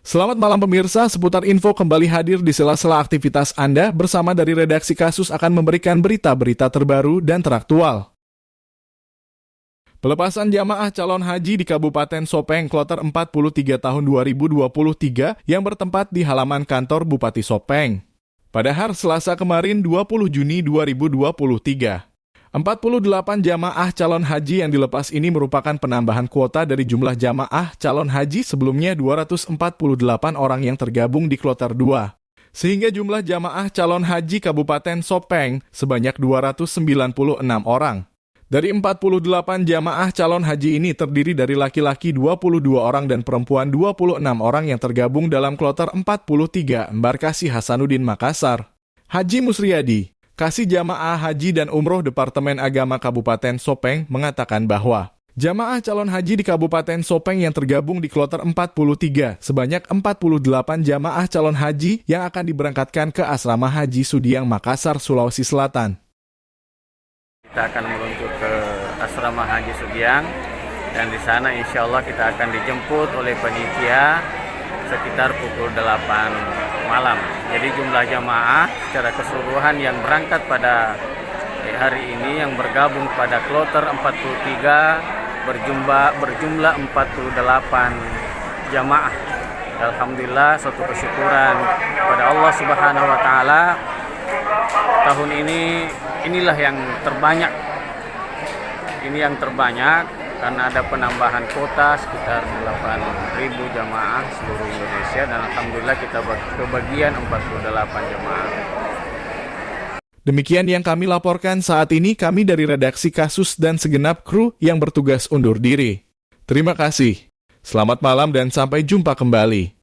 Selamat malam pemirsa, seputar info kembali hadir di sela-sela aktivitas Anda bersama dari redaksi Kasus akan memberikan berita-berita terbaru dan teraktual. Pelepasan jamaah calon haji di Kabupaten Sopeng Kloter 43 tahun 2023 yang bertempat di halaman kantor Bupati Sopeng. Pada hari Selasa kemarin 20 Juni 2023. 48 jamaah calon haji yang dilepas ini merupakan penambahan kuota dari jumlah jamaah calon haji sebelumnya 248 orang yang tergabung di Kloter 2. Sehingga jumlah jamaah calon haji Kabupaten Sopeng sebanyak 296 orang. Dari 48 jamaah calon haji ini terdiri dari laki-laki 22 orang dan perempuan 26 orang yang tergabung dalam Kloter 43 Embarkasi Hasanuddin Makassar. Haji Musriyadi, Kasih Jamaah Haji dan Umroh Departemen Agama Kabupaten Sopeng mengatakan bahwa jamaah calon haji di Kabupaten Sopeng yang tergabung di Kloter 43 sebanyak 48 jamaah calon haji yang akan diberangkatkan ke Asrama Haji Sudiang Makassar, Sulawesi Selatan. Kita akan meluncur ke Asrama Haji Sudiang dan di sana insya Allah kita akan dijemput oleh panitia sekitar pukul 8 malam. Jadi jumlah jamaah secara keseluruhan yang berangkat pada hari ini yang bergabung pada Kloter 43 berjumlah 48 jamaah. Alhamdulillah, suatu kesyukuran kepada Allah Subhanahu wa taala. Tahun ini inilah yang terbanyak. Ini yang terbanyak karena ada penambahan kuota sekitar 8.000 jamaah seluruh Indonesia dan alhamdulillah kita kebagian 48 jamaah. Demikian yang kami laporkan saat ini, kami dari redaksi Kasus dan segenap kru yang bertugas undur diri. Terima kasih. Selamat malam dan sampai jumpa kembali.